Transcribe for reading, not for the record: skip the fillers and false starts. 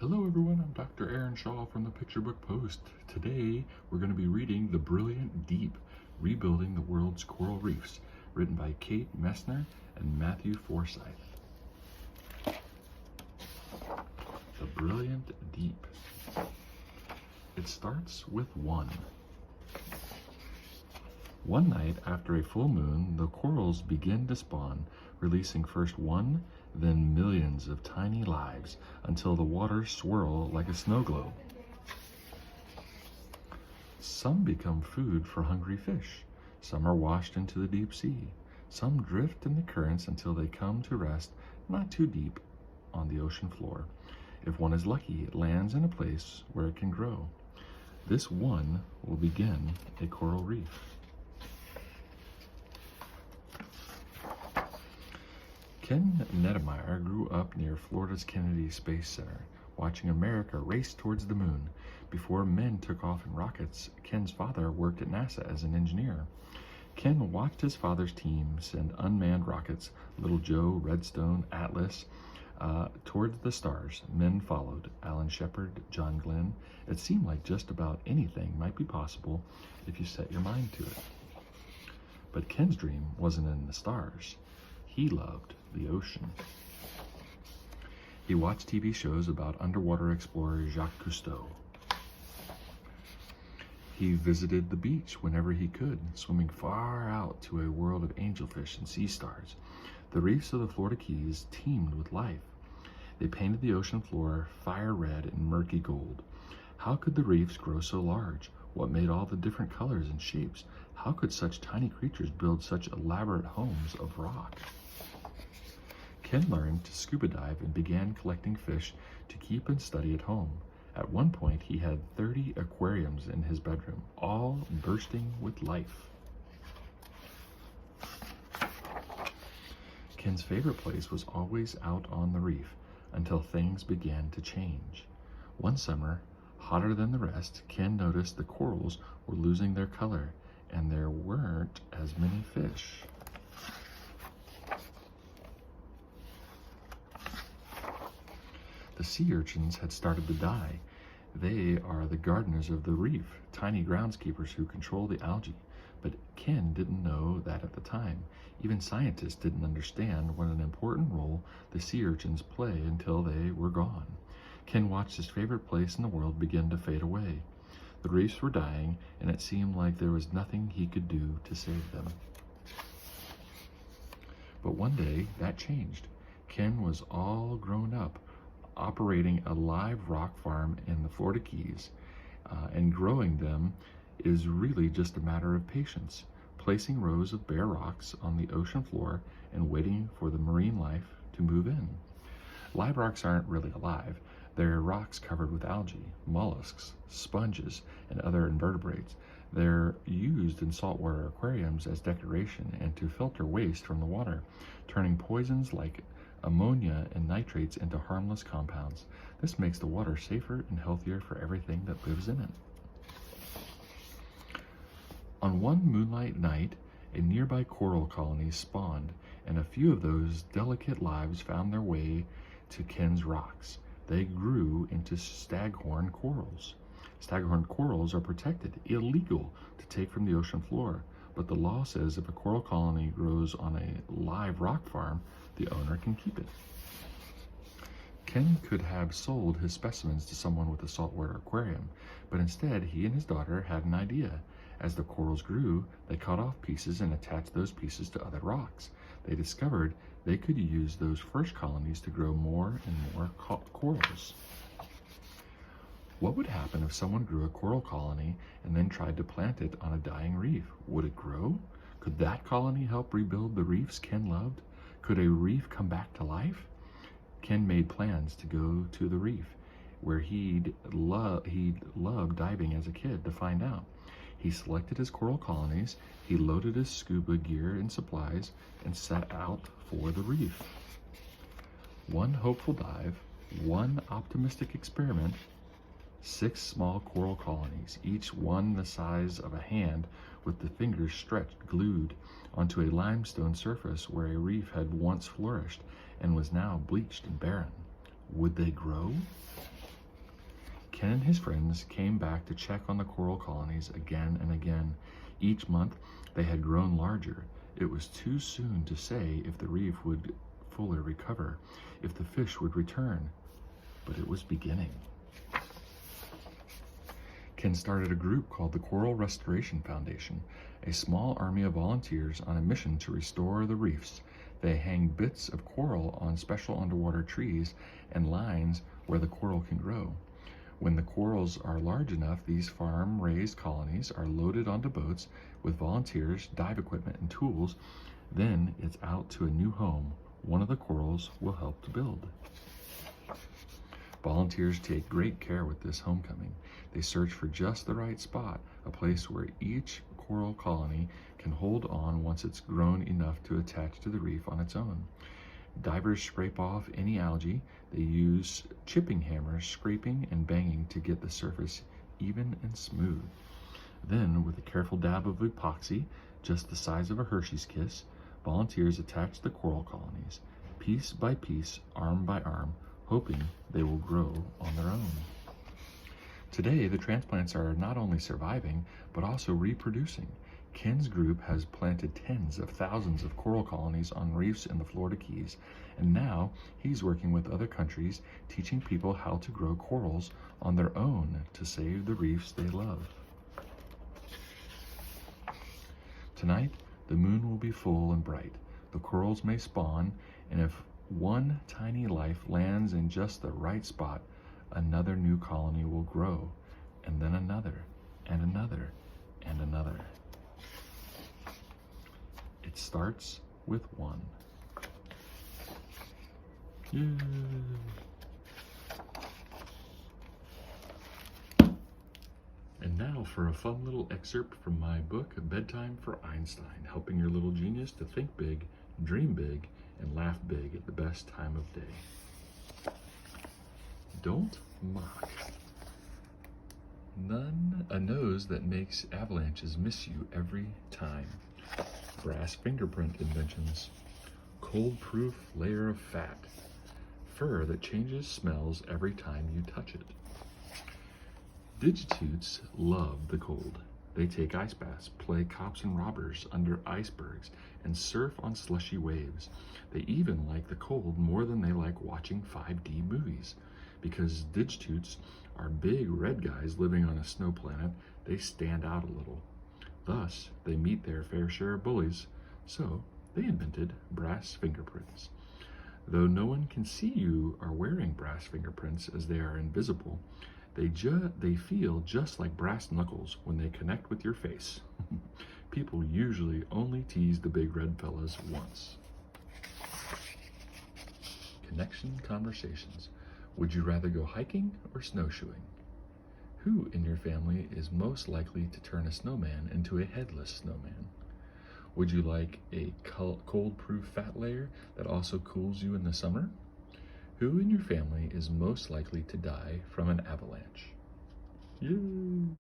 Hello everyone, I'm Dr. Aaron Shaw from the Picture Book Post. Today we're going to be reading The Brilliant Deep, Rebuilding the World's Coral Reefs, written by Kate Messner and Matthew Forsyth. The Brilliant Deep. It starts with one. One night after a full moon, the corals begin to spawn, releasing first one, then millions of tiny lives until the waters swirl like a snow globe. Some become food for hungry fish. Some are washed into the deep sea. Some drift in the currents until they come to rest not too deep on the ocean floor. If one is lucky, it lands in a place where it can grow. This one will begin a coral reef. Ken Nettemeyer grew up near Florida's Kennedy Space Center, watching America race towards the moon. Before men took off in rockets, Ken's father worked at NASA as an engineer. Ken watched his father's team send unmanned rockets, Little Joe, Redstone, Atlas, towards the stars. Men followed, Alan Shepard, John Glenn. It seemed like just about anything might be possible if you set your mind to it. But Ken's dream wasn't in the stars. He loved the ocean. He watched TV shows about underwater explorer Jacques Cousteau. He visited the beach whenever he could, swimming far out to a world of angelfish and sea stars. The reefs of the Florida Keys teemed with life. They painted the ocean floor fire red and murky gold. How could the reefs grow so large? What made all the different colors and shapes? How could such tiny creatures build such elaborate homes of rock? Ken learned to scuba dive and began collecting fish to keep and study at home. At one point, he had 30 aquariums in his bedroom, all bursting with life. Ken's favorite place was always out on the reef until things began to change. One summer, hotter than the rest, Ken noticed the corals were losing their color and there weren't as many fish. The sea urchins had started to die. They are the gardeners of the reef, tiny groundskeepers who control the algae. But Ken didn't know that at the time. Even scientists didn't understand what an important role the sea urchins play until they were gone. Ken watched his favorite place in the world begin to fade away. The reefs were dying, and it seemed like there was nothing he could do to save them. But one day, that changed. Ken was all grown up, operating a live rock farm in the Florida Keys, and growing them is really just a matter of patience, placing rows of bare rocks on the ocean floor and waiting for the marine life to move in. Live rocks aren't really alive. They're rocks covered with algae, mollusks, sponges, and other invertebrates. They're used in saltwater aquariums as decoration and to filter waste from the water, turning poisons like ammonia and nitrates into harmless compounds. This makes the water safer and healthier for everything that lives in it. On one moonlight night, a nearby coral colony spawned, and a few of those delicate lives found their way to Ken's rocks. They grew into staghorn corals. Staghorn corals are protected, illegal to take from the ocean floor, but the law says if a coral colony grows on a live rock farm, the owner can keep it. Ken could have sold his specimens to someone with a saltwater aquarium, but instead he and his daughter had an idea. As the corals grew, they cut off pieces and attached those pieces to other rocks. They discovered they could use those first colonies to grow more and more corals. What would happen if someone grew a coral colony and then tried to plant it on a dying reef? Would it grow? Could that colony help rebuild the reefs Ken loved? Could a reef come back to life? Ken made plans to go to the reef, where he'd loved diving as a kid, to find out. He selected his coral colonies, he loaded his scuba gear and supplies, and set out for the reef. One hopeful dive, one optimistic experiment, 6 small coral colonies, each one the size of a hand, with the fingers stretched, glued onto a limestone surface where a reef had once flourished and was now bleached and barren. Would they grow? Ken and his friends came back to check on the coral colonies again and again. Each month, they had grown larger. It was too soon to say if the reef would fully recover, if the fish would return, but it was beginning. Ken started a group called the Coral Restoration Foundation, a small army of volunteers on a mission to restore the reefs. They hang bits of coral on special underwater trees and lines where the coral can grow. When the corals are large enough, these farm-raised colonies are loaded onto boats with volunteers, dive equipment, and tools. Then it's out to a new home one of the corals will help to build. Volunteers take great care with this homecoming. They search for just the right spot, a place where each coral colony can hold on once it's grown enough to attach to the reef on its own. Divers scrape off any algae. They use chipping hammers, scraping and banging to get the surface even and smooth. Then, with a careful dab of epoxy, just the size of a Hershey's Kiss, volunteers attach the coral colonies, piece by piece, arm by arm, hoping they will grow on their own. Today, the transplants are not only surviving, but also reproducing. Ken's group has planted tens of thousands of coral colonies on reefs in the Florida Keys, and now he's working with other countries, teaching people how to grow corals on their own to save the reefs they love. Tonight, the moon will be full and bright. The corals may spawn, and if one tiny life lands in just the right spot, another new colony will grow, and then another, and another, and another. It starts with one. Yay! And now for a fun little excerpt from my book, Bedtime for Einstein, helping your little genius to think big, dream big, and laugh big at the best time of day. Don't mock. None a nose that makes avalanches miss you every time. Brass fingerprint inventions. Cold-proof layer of fat. Fur that changes smells every time you touch it. Digitutes love the cold. They take ice baths, play cops and robbers under icebergs, and surf on slushy waves. They even like the cold more than they like watching 5D movies. Because Digitutes are big red guys living on a snow planet, they stand out a little. Thus, they meet their fair share of bullies, so they invented brass fingerprints. Though no one can see you are wearing brass fingerprints as they are invisible, they feel just like brass knuckles when they connect with your face. People usually only tease the big red fellas once. Connection conversations. Would you rather go hiking or snowshoeing? Who in your family is most likely to turn a snowman into a headless snowman? Would you like a cold-proof fat layer that also cools you in the summer? Who in your family is most likely to die from an avalanche? You.